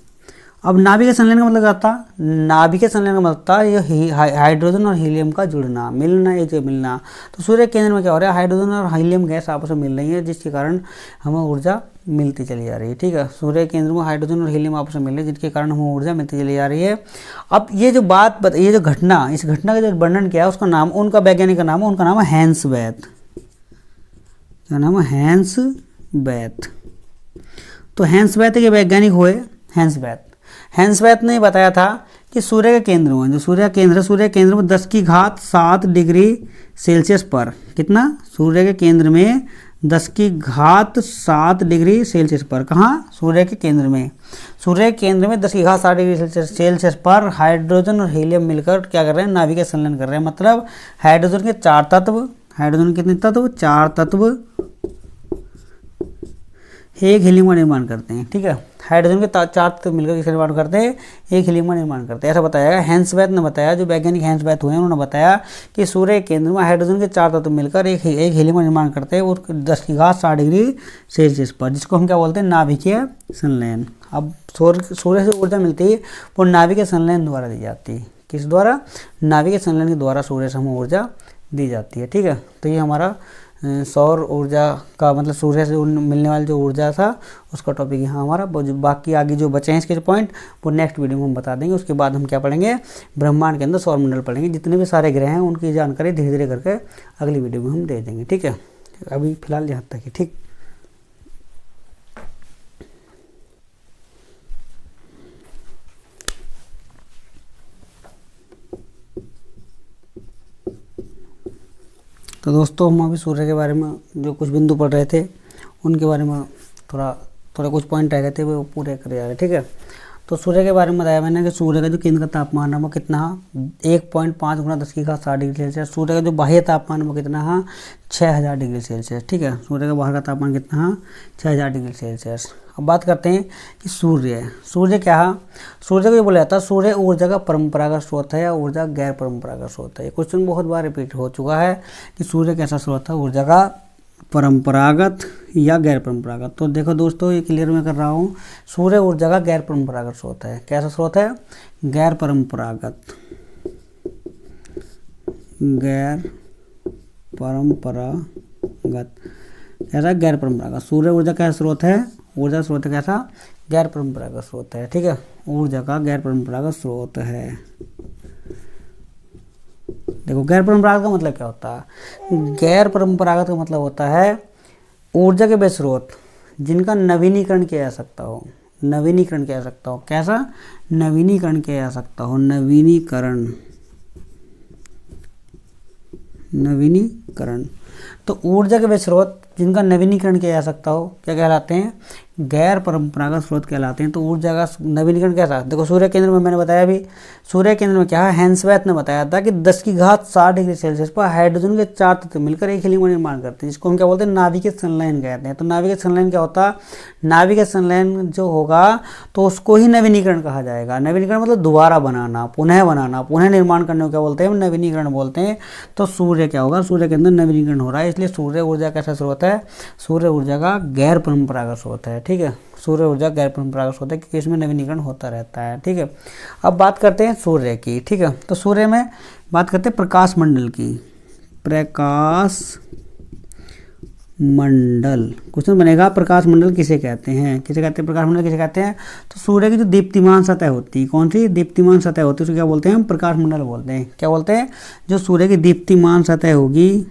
अब नाभिकीय संलयन का मतलब क्या होता है? नाभिकीय संलयन का मतलब होता है ये हाइड्रोजन और हीलियम का जुड़ना, मिलना, एक जगह मिलना। तो सूर्य केंद्र में क्या हो रहा है? हाइड्रोजन और हीलियम गैस आपस में मिल रही है, जिसके कारण हमें ऊर्जा मिलती चली जा रही है। ठीक है, सूर्य केंद्र में हाइड्रोजन और हीलियम आपस में मिल रही है, जिसके कारण हमें ऊर्जा मिलती चली जा रही है। अब ये जो ये जो घटना, इस घटना का जो वर्णन किया है, उसका नाम, उनका वैज्ञानिक का नाम है, उनका नाम है हैंस बैथ। क्या नाम है? हैंस बैथ। तो हैंस बैथ के वैज्ञानिक हुए हैंसवैथ ने बताया था कि सूर्य के केंद्र में, जो सूर्य का केंद्र है, सूर्य के केंद्र में 10⁻7 डिग्री सेल्सियस पर, कितना, सूर्य के केंद्र में 10⁻7 डिग्री सेल्सियस पर, कहाँ, सूर्य के केंद्र में, सूर्य के केंद्र में 10⁻7 डिग्री सेल्सियस पर हाइड्रोजन और हीलियम मिलकर क्या कर रहे हैं, नाभिकीय संलयन कर रहे हैं। मतलब हाइड्रोजन के 4 तत्व, हाइड्रोजन के कितने तत्व, 4 तत्व एक हीलियम का निर्माण करते हैं। ठीक है, हाइड्रोजन के 4 तत्व मिलकर किसका निर्माण करते हैं, एक हीलियम का निर्माण करते हैं, ऐसा बताया हैंसवैथ ने बताया। जो वैज्ञानिक हैंसवैथ हुए हैं उन्होंने बताया कि सूर्य के केंद्र में हाइड्रोजन के 4 तत्व मिलकर एक हीलियम का निर्माण करते हैं, वो 10⁻7 डिग्री सेल्सियस पर, जिसको हम क्या बोलते हैं, नाभिकीय संलयन। अब सूर्य से ऊर्जा मिलती है वो नाभिकीय संलयन द्वारा दी जाती है। किस द्वारा, नाभिकीय संलयन के द्वारा सूर्य से हमें ऊर्जा दी जाती है। ठीक है, तो ये हमारा सौर ऊर्जा का मतलब सूर्य से मिलने वाली जो ऊर्जा था उसका टॉपिक यहाँ हमारा। बाकी आगे जो बचे हैं इसके पॉइंट वो नेक्स्ट वीडियो में हम बता देंगे। उसके बाद हम क्या पढ़ेंगे, ब्रह्मांड के अंदर सौर मंडल पढ़ेंगे, जितने भी सारे ग्रह हैं उनकी जानकारी धीरे धीरे करके अगली वीडियो में हम दे देंगे। ठीक है, अभी फिलहाल यहाँ तक है। ठीक, तो दोस्तों हम अभी सूर्य के बारे में जो कुछ बिंदु पढ़ रहे थे उनके बारे में थोड़ा कुछ पॉइंट रह गए थे वो पूरे करे जा रहे। ठीक है, तो सूर्य के बारे में बताया मैंने कि सूर्य का जो केंद्र का तापमान है वो कितना है, 1.5 × 10⁻7 डिग्री सेल्सियस। सूर्य का जो बाह्य तापमान है वो कितना है, 6000 डिग्री सेल्सियस। ठीक है, सूर्य का बाहर का तापमान कितना है, 6000 डिग्री सेल्सियस। अब बात करते हैं कि सूर्य क्या है। सूर्य को ये बोला जाता है सूर्य ऊर्जा का परंपरागत स्रोत है या ऊर्जा गैर परंपरागत स्रोत है। ये क्वेश्चन बहुत बार रिपीट हो चुका है कि सूर्य कैसा स्रोत है, ऊर्जा का परंपरागत या गैर परंपरागत। तो देखो दोस्तों ये क्लियर मैं कर रहा हूँ, सूर्य ऊर्जा का गैर परंपरागत स्रोत है। कैसा स्रोत है, गैर परंपरागत, गैर परंपरागत, कैसा, गैर परंपरागत। सूर्य ऊर्जा का स्रोत है, ऊर्जा स्रोत कैसा, गैर परंपरागत स्रोत है। ठीक है, ऊर्जा का गैर परंपरागत स्रोत है। देखो गैर परंपरागत का मतलब क्या होता है, गैर परंपरागत का मतलब होता है ऊर्जा के वे स्रोत जिनका नवीनीकरण किया जा सकता हो, नवीनीकरण किया जा सकता हो। कैसा, नवीनीकरण किया जा सकता हो, नवीनीकरण। तो ऊर्जा के वे स्रोत जिनका नवीनीकरण किया जा सकता हो क्या कहलाते हैं, गैर परंपरागत स्रोत कहलाते हैं। तो ऊर्जा का नवीनीकरण कैसा, देखो सूर्य केंद्र में मैंने बताया भी, सूर्य केंद्र में क्या है, हैंसवैथ ने बताया था कि 10⁻7 डिग्री सेल्सियस पर हाइड्रोजन के 4 तत्व मिलकर एक हीलियम का निर्माण करते हैं, जिसको हम क्या बोलते हैं, नाभिकीय संलयन कहते हैं। तो नाभिकीय संलयन क्या होता है, नाभिकीय संलयन जो होगा तो उसको ही नवीनीकरण कहा जाएगा। नवीनीकरण मतलब दोबारा बनाना, पुनः निर्माण करने को क्या बोलते हैं, नवीनीकरण बोलते हैं। तो सूर्य क्या होगा, सूर्य के अंदर नवीनीकरण हो रहा है, इसलिए सूर्य ऊर्जा कैसा स्रोत है, सूर्य ऊर्जा का गैर परंपरागत स्रोत है। ठीक है, सूर्य ऊर्जा गैर परंपरागत स्रोत है क्योंकि इसमें नवीनीकरण होता रहता है। ठीक है, अब बात करते हैं सूर्य की। ठीक है, तो सूर्य में बात करते हैं प्रकाश मंडल की। प्रकाश मंडल क्वेश्चन बनेगा, प्रकाश मंडल किसे कहते हैं, किसे कहते हैं, प्रकाश मंडल किसे कहते हैं। तो सूर्य की जो दीप्तिमान सतह होती है, कौन सी दीप्तिमान सतह होती है, उसको क्या बोलते हैं, हम प्रकाश मंडल बोलते हैं। क्या बोलते हैं, जो सूर्य की दीप्तिमान सतह होगी,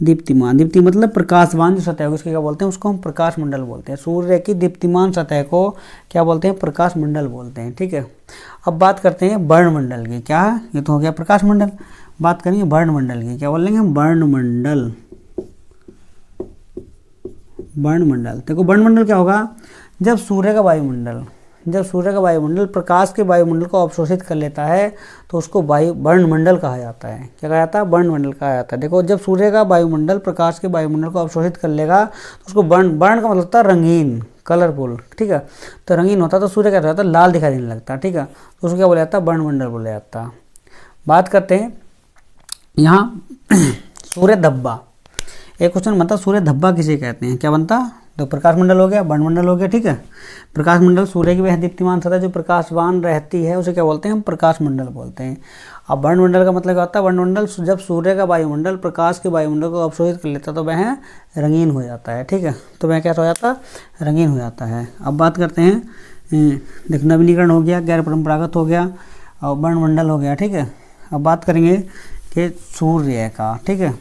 दीप्तिमान, दीप्ति मतलब प्रकाशवान जो सतह होगी उसको क्या बोलते हैं, उसको हम प्रकाश मंडल बोलते हैं। सूर्य की दीप्तिमान सतह को क्या बोलते हैं, प्रकाश मंडल बोलते हैं। ठीक है, अब बात करते हैं वर्णमंडल की। क्या, ये तो हो गया प्रकाश मंडल, बात करेंगे वर्णमंडल की। क्या बोलेंगे हम, वर्णमंडल। वर्णमंडल, देखो वर्णमंडल क्या होगा, जब सूर्य का वायुमंडल प्रकाश के वायुमंडल को अवशोषित कर लेता है तो उसको वर्णमंडल कहा जाता है। क्या कहा जाता है, वर्णमंडल कहा जाता है। देखो जब सूर्य का वायुमंडल प्रकाश के वायुमंडल को अवशोषित कर लेगा तो उसको वर्ण का मतलब होता है रंगीन, कलरफुल। ठीक है, तो रंगीन होता तो सूर्य क्या रहता है, लाल दिखाई देने लगता। ठीक है, तो उसको क्या बोला जाता है, वर्णमंडल बोला जाता। बात करते हैं यहाँ सूर्य धब्बा। एक क्वेश्चन बनता, सूर्य धब्बा किसे कहते हैं, क्या बनता, तो प्रकाश मंडल हो गया, वर्णमंडल हो गया। ठीक है, प्रकाश मंडल सूर्य की वह दीप्तिमान सतह जो प्रकाशवान रहती है उसे क्या बोलते हैं, हम प्रकाश मंडल बोलते हैं। अब वर्णमंडल का मतलब क्या होता है, वर्णमंडल जब सूर्य का वायुमंडल प्रकाश के वायुमंडल को अवशोषित कर लेता है तो वह रंगीन हो जाता है। ठीक है, तो वह कैसा हो जाता है, रंगीन हो जाता है। अब बात करते हैं, देखो नवीनीकरण हो गया, गैर परंपरागत हो गया और वर्णमंडल हो गया। ठीक है, अब बात करेंगे कि सूर्य का। ठीक है,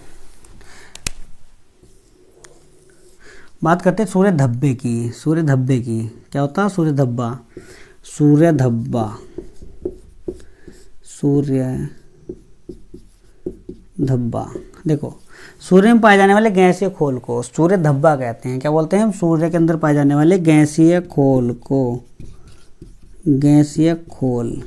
बात करते हैं सूर्य धब्बे की। सूर्य धब्बे की क्या होता है? सूर्य धब्बा। सूर्य धब्बा, सूर्य धब्बा। देखो, सूर्य में पाए जाने वाले गैसीय खोल को सूर्य धब्बा कहते हैं। क्या बोलते हैं हम? सूर्य के अंदर पाए जाने वाले गैसीय खोल को गैसीय खोल।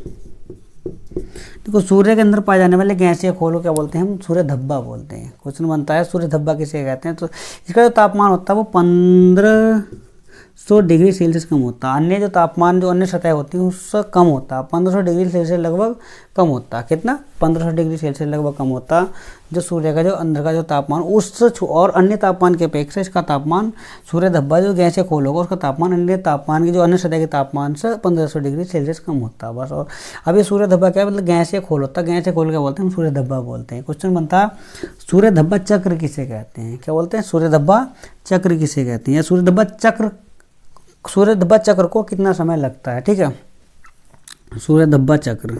देखो, सूर्य के अंदर पाए जाने वाले गैसीय खोल को क्या बोलते हैं हम? सूर्य धब्बा बोलते हैं। क्वेश्चन बनता है सूर्य धब्बा किसे कहते हैं? तो इसका जो तापमान होता है वो 1500 डिग्री सेल्सियस कम होता है। अन्य जो तापमान जो अन्य सतह होती है उससे कम होता है। 1500 डिग्री सेल्सियस लगभग कम होता है। कितना? 1500 डिग्री सेल्सियस लगभग कम होता है जो सूर्य का जो अंदर का जो तापमान उससे और अन्य तापमान की अपेक्षा इसका तापमान सूर्य धब्बा जो गैसीय खोल होगा उसका तापमान अन्य तापमान की जो अन्य सतह के तापमान से 1500 डिग्री सेल्सियस कम होता है बस। और अब ये सूर्य धब्बा क्या है? मतलब गैसीय खोल होता है। गैसीय खोल क्या बोलते हैं हम? सूर्य धब्बा बोलते हैं। क्वेश्चन बनता है सूर्य धब्बा चक्र किसे कहते हैं? क्या बोलते हैं? सूर्य धब्बा चक्र किसे कहते हैं? या सूर्य धब्बा चक्र को कितना समय लगता है? ठीक है, सूर्य धब्बा चक्र।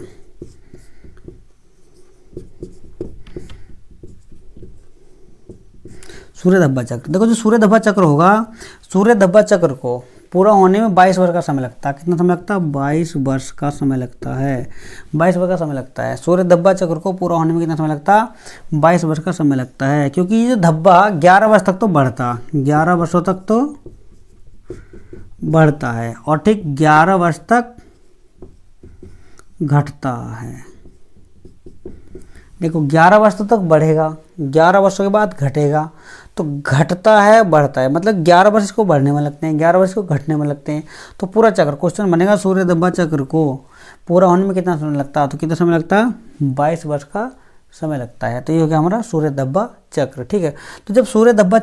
सूर्य धब्बा चक्र, देखो जो सूर्य धब्बा चक्र होगा, सूर्य धब्बा चक्र को पूरा होने में 22 वर्ष का समय लगता है। कितना समय लगता है? 22 वर्ष का समय लगता है। 22 वर्ष का समय लगता है। सूर्य धब्बा चक्र को पूरा होने में कितना समय लगता है? 22 वर्ष का समय लगता है। क्योंकि ये जो धब्बा 11 वर्ष तक तो बढ़ता, 11 वर्षों तक तो बढ़ता है और ठीक 11 वर्ष तक घटता है। देखो, 11 वर्ष तक बढ़ेगा, 11 वर्षों के बाद घटेगा, तो घटता है बढ़ता है, मतलब 11 वर्ष इसको बढ़ने में लगते हैं, 11 वर्ष को घटने में लगते हैं। तो पूरा चक्र, क्वेश्चन बनेगा सूर्य धब्बा चक्र को पूरा होने में कितना समय लगता है? तो कितना समय लगता है? 22 वर्ष का समय लगता है। तो ये हो गया हमारा सूर्य धब्बा चक्र। ठीक है, तो जब सूर्य धब्बा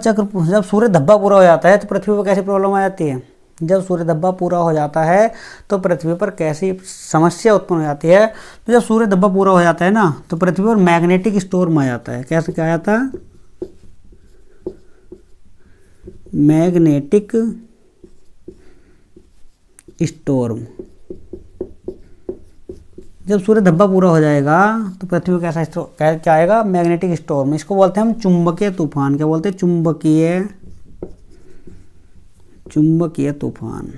पूरा हो जाता है तो पृथ्वी पर कैसी प्रॉब्लम आ जाती है? जब सूर्य धब्बा पूरा हो जाता है तो पृथ्वी पर कैसी समस्या उत्पन्न हो जाती है? तो जब सूर्य धब्बा पूरा हो जाता है ना तो पृथ्वी पर मैग्नेटिक स्टॉर्म आ जाता है। कैसे क्या आता है? Magnetic storm. जब सूर्य धब्बा पूरा हो जाएगा तो पृथ्वी पर कैसा क्या आएगा? Magnetic storm. इसको बोलते हैं हम चुंबकीय तूफान। क्या बोलते हैं? चुंबकीय तूफान।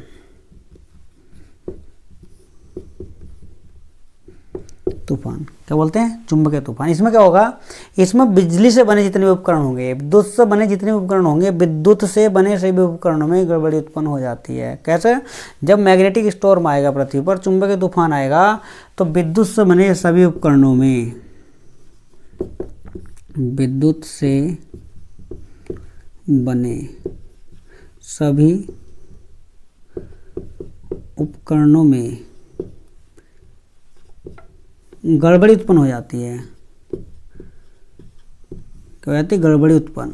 क्या बोलते हैं? चुंबकीय तूफान। इसमें क्या होगा? इसमें बिजली से बने जितने भी उपकरण होंगे, विद्युत से बने जितने भी उपकरण होंगे, विद्युत से बने सभी उपकरणों में गड़बड़ी उत्पन्न हो जाती है। कैसे? जब मैग्नेटिक स्टॉर्म आएगा पृथ्वी पर, चुंबकीय तूफान आएगा, तो विद्युत से बने सभी उपकरणों में, विद्युत से बने सभी उपकरणों में गड़बड़ी उत्पन्न हो जाती है। क्या हो जाती है? गड़बड़ी उत्पन्न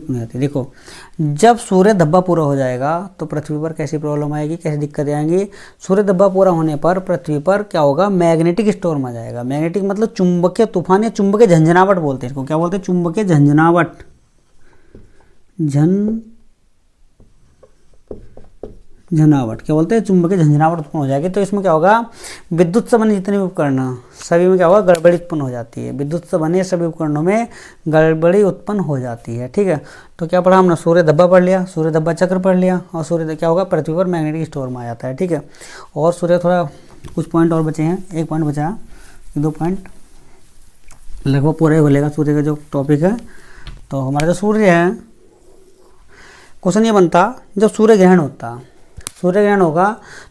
हो जाती है। देखो, जब सूर्य धब्बा पूरा हो जाएगा तो पृथ्वी पर कैसी प्रॉब्लम आएगी, कैसी दिक्कतें आएंगी? सूर्य धब्बा पूरा होने पर पृथ्वी पर क्या होगा? मैग्नेटिक स्टॉर्म आ जाएगा। मैग्नेटिक मतलब चुंबकीय तूफान या चुंबकीय झंझनावट बोलते हैं इसको। क्या बोलते हैं? चुंबकीय झंझनावट। झंझनावट क्या बोलते हैं? चुंबकीय झंझनावट उत्पन्न हो जाएगी। तो इसमें क्या होगा? विद्युत से बने जितने भी उपकरण सभी में क्या होगा? गड़बड़ी उत्पन्न हो जाती है। विद्युत से बने सभी उपकरणों में गड़बड़ी उत्पन्न हो जाती है। ठीक है, तो क्या पढ़ा हमने? सूर्य धब्बा पढ़ लिया, सूर्य धब्बा चक्र पढ़ लिया, और सूर्य क्या होगा? पृथ्वी पर मैग्नेटिक स्टॉर्म आ जाता है। ठीक है, और सूर्य थोड़ा कुछ पॉइंट और बचे हैं, एक पॉइंट बचा, 2 पॉइंट लगभग पूरा ही हो लेगा सूर्य का जो टॉपिक है। तो हमारा जो सूर्य है, क्वेश्चन ये बनता, जब सूर्य ग्रहण होता, सूर्य ग्रहण होगा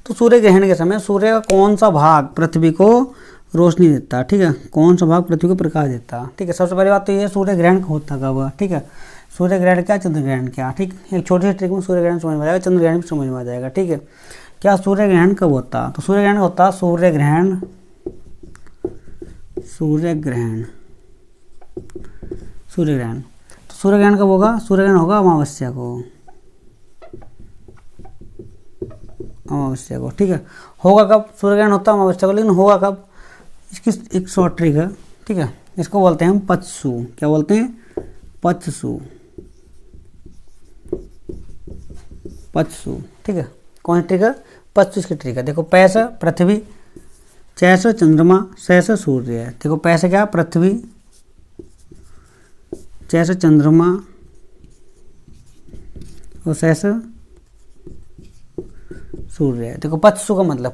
तो सूर्य ग्रहण के समय सूर्य का कौन सा भाग पृथ्वी को रोशनी देता? ठीक है, कौन सा भाग पृथ्वी को प्रकाश देता? ठीक है, सबसे पहली बात तो ये सूर्य ग्रहण होता कब? ठीक है, सूर्य ग्रहण क्या, चंद्र ग्रहण क्या? ठीक, एक छोटी सी ट्रिक में सूर्य ग्रहण समझ में आ जाएगा, चंद्र ग्रहण भी समझ में आ जाएगा। ठीक है, क्या सूर्य ग्रहण कब होता? तो सूर्य ग्रहण होता सूर्य ग्रहण तो सूर्य ग्रहण कब होगा? सूर्य ग्रहण होगा अमावस्या को। ठीक है, होगा कब? सूर्य ग्रहण होता है अमावस्या को, लेकिन होगा कब? इसकी एक शॉर्ट ट्रिक है। ठीक है, इसको बोलते हैं हम पचसू। क्या बोलते हैं? पचसू। ठीक है, कौन सी ट्रिक है? पचसू इसकी ट्रिक है। देखो, पै से पृथ्वी, चै से चंद्रमा, सै से सूर्य है। देखो, पै से क्या? पृथ्वी, जैसे चंद्रमा और सहसा सूर्य। देखो पत्सु का मतलब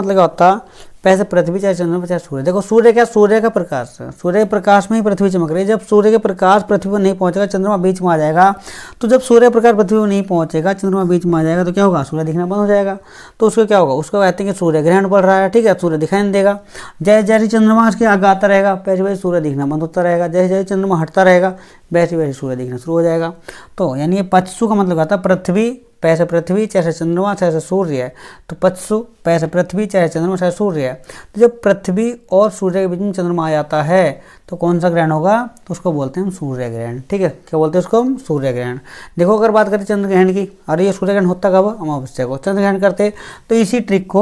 क्या होता है, पैसे पृथ्वी चाहे चंद्रमा चाहे सूर्य। देखो सूर्य क्या, सूर्य का प्रकाश है, सूर्य के प्रकाश में ही पृथ्वी चमक रही है। जब सूर्य के प्रकाश पृथ्वी पर नहीं पहुंचेगा, चंद्रमा बीच में आ जाएगा, तो जब सूर्य प्रकाश पृथ्वी पर नहीं पहुंचेगा, चंद्रमा बीच में आ जाएगा, तो क्या होगा, सूर्य दिखना बंद हो जाएगा। तो उसको क्या होगा, उसको कहते हैं कि सूर्य ग्रहण पड़ रहा है, ठीक है, सूर्य दिखाई नहीं देगा। जैसे जैसे चंद्रमा उसके आगे आता रहेगा, वैसे वैसे सूर्य दिखना बंद होता रहेगा। जैसे जैसे चंद्रमा हटता रहेगा, वैसे वैसे सूर्य दिखना शुरू हो जाएगा। तो यानी ये पत्सु का मतलब आता है पृथ्वी, पैसे पृथ्वी चाहे चंद्रमा चाहे सूर्य है। तो पत्सु पैसे पृथ्वी चाहे चंद्रमा चाहे सूर्य है। तो जब पृथ्वी और सूर्य के बीच में चंद्रमा आ जाता है तो कौन सा ग्रहण होगा, तो उसको बोलते हैं हम सूर्य ग्रहण। ठीक है, क्या बोलते हैं उसको हम, सूर्य ग्रहण। देखो अगर बात करें चंद्र ग्रहण की, अरे ये सूर्य ग्रहण होता कब, अमावस्या को चंद्र ग्रहण करते, तो इसी ट्रिक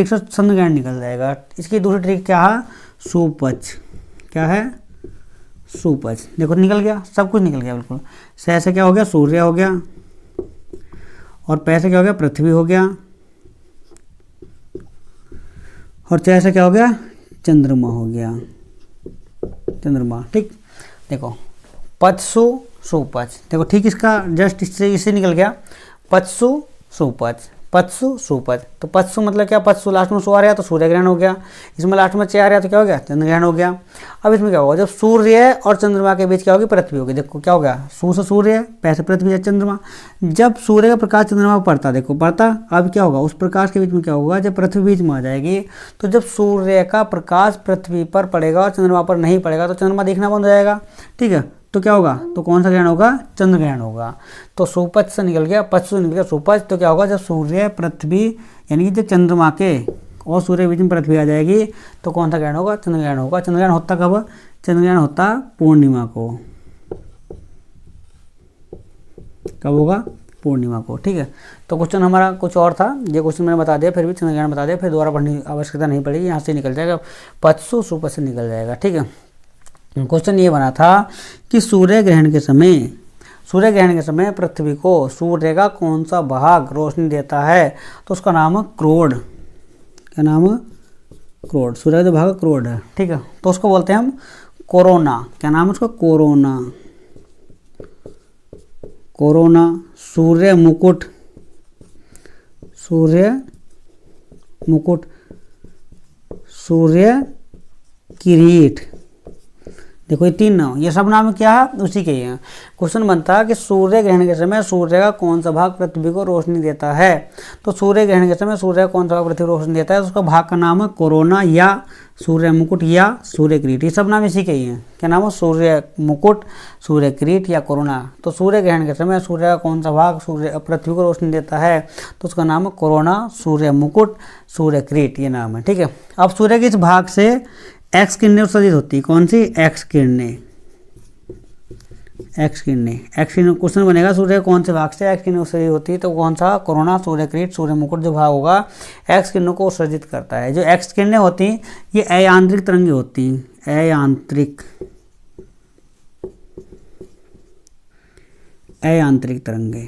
से चंद्र ग्रहण निकल जाएगा। इसकी दूसरी ट्रिक क्या है, सुपच। क्या है, सुपच। देखो निकल गया, सब कुछ निकल गया बिल्कुल। से क्या हो गया, सूर्य हो गया, और पैसे क्या हो गया, पृथ्वी हो गया, और से क्या हो गया, चंद्रमा हो गया, चंद्रमा। ठीक, देखो पत्सु सुपच। देखो ठीक, इसका जस्ट इससे निकल गया, पत्सु सुपच, पत्सु सुपच। तो पत्सु मतलब क्या, पत्सु लास्ट में सु आ रहा तो सूर्य ग्रहण हो गया, इसमें लास्ट में चे आ रहा तो क्या हो गया, चंद्र ग्रहण हो गया। अब इसमें क्या होगा, जब सूर्य और चंद्रमा के बीच क्या होगी, पृथ्वी होगी। देखो क्या हो गया, सु से सूर्य, पैसे पृथ्वी या चंद्रमा। जब सूर्य का प्रकाश चंद्रमा पर पड़ता, देखो पड़ता, अब क्या होगा, उस प्रकाश के बीच में क्या होगा, जब पृथ्वी बीच में आ जाएगी, तो जब सूर्य का प्रकाश पृथ्वी पर पड़ेगा और चंद्रमा पर नहीं पड़ेगा, तो चंद्रमा देखना बंद हो जाएगा। ठीक है, तो क्या होगा, तो कौन सा ग्रहण होगा, चंद्र ग्रहण होगा। तो सुपच से निकल गया, पच से निकल गया सुपच। तो क्या होगा, जब सूर्य पृथ्वी यानी कि जब चंद्रमा के और सूर्य बीच में पृथ्वी आ जाएगी, तो कौन सा ग्रहण होगा, चंद्र ग्रहण होगा। चंद्र ग्रहण होता कब, चंद्र ग्रहण होता पूर्णिमा को। कब होगा, पूर्णिमा को। ठीक है, तो क्वेश्चन हमारा कुछ और था, ये क्वेश्चन मैंने बता दिया, फिर भी चंद्र ग्रहण बता दिया, फिर दोबारा पढ़ने की आवश्यकता नहीं पड़ेगी, यहाँ से निकल जाएगा, पत्सु सुपच से निकल जाएगा। ठीक है, क्वेश्चन ये बना था कि सूर्य ग्रहण के समय पृथ्वी को सूर्य का कौन सा भाग रोशनी देता है, तो उसका नाम है क्रोड। क्या नाम है, क्रोड। सूर्य का जो भाग क्रोड है, ठीक है, तो उसको बोलते हैं हम कोरोना। क्या नाम है उसका, कोरोना। कोरोना। सूर्य मुकुट, सूर्य मुकुट, सूर्य किरीट। देखो ये तीन नाम, ये सब नाम क्या है, उसी के ही हैं। क्वेश्चन बनता है कि सूर्य ग्रहण के समय सूर्य का कौन सा भाग पृथ्वी को रोशनी देता है। तो सूर्य ग्रहण के समय सूर्य का कौन सा भाग पृथ्वी को रोशनी देता है, तो उसका भाग का नाम है कोरोना या सूर्य मुकुट या सूर्य किरीट। ये सब नाम इसी के ही हैं। क्या नाम है, सूर्य मुकुट, सूर्य किरीट या कोरोना। तो सूर्य ग्रहण के समय सूर्य का कौन सा भाग सूर्य पृथ्वी को रोशनी देता है, तो उसका नाम है कोरोना, सूर्य मुकुट, सूर्य किरीट, ये नाम है। ठीक है, अब सूर्य के इस भाग से एक्स किरणें उत्सर्जित होती है। कौन सी, एक्स किरणें। एक्स किरणें, एक्स किरणें। क्वेश्चन बनेगा सूर्य कौन से भाग से एक्स किरणें उत्सर्जित होती है, तो कौन सा, कोरोना, सूर्य किरीट, सूर्य मुकुट जो भाग होगा एक्स किरणों को उत्सर्जित करता है। जो एक्स किरणें होती हैं ये अयांत्रिक तरंगें होती हैं, अयांत्रिक तरंगें।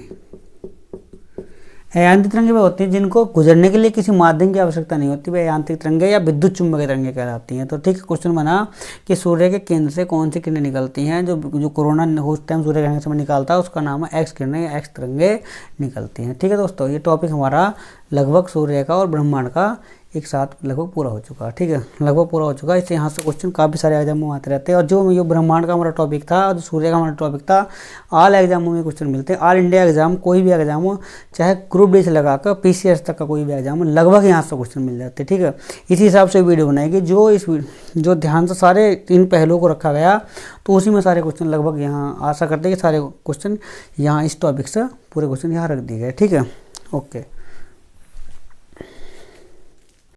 अयांत्रिक तरंगें वे होती हैं जिनको गुजरने के लिए किसी माध्यम की आवश्यकता नहीं होती, वे अयांत्रिक तरंगें या विद्युत चुंबकीय तरंगें कहलाती हैं। तो ठीक क्वेश्चन बना कि सूर्य के केंद्र से कौन सी किरणें निकलती हैं, जो कोरोना उस टाइम सूर्य ग्रहण के समय निकालता है, उसका नाम है एक्स किरणें या एक्स तरंगें निकलती हैं। ठीक है दोस्तों, ये टॉपिक हमारा लगभग सूर्य का और ब्रह्मांड का एक साथ लगभग पूरा हो चुका है। ठीक है, लगभग पूरा हो चुका है। इससे यहाँ से क्वेश्चन काफ़ी सारे एग्जामों में आते रहते हैं। और जो ब्रह्मांड का हमारा टॉपिक था और जो सूर्य का हमारा टॉपिक था, ऑल एग्जामों में क्वेश्चन मिलते हैं। ऑल इंडिया एग्जाम, कोई भी एग्जाम हो, चाहे ग्रुप डी से लगाकर पीसीएस तक का कोई भी एग्जाम हो, लगभग यहाँ से क्वेश्चन मिल जाते हैं। ठीक है, इसी हिसाब से वीडियो बनाएगी जो ध्यान से सारे इन पहलुओं को रखा गया, तो उसी में सारे क्वेश्चन लगभग यहाँ आशा करते हैं कि सारे क्वेश्चन यहाँ इस टॉपिक से पूरे क्वेश्चन यहाँ रख दिए गए। ठीक है, ओके।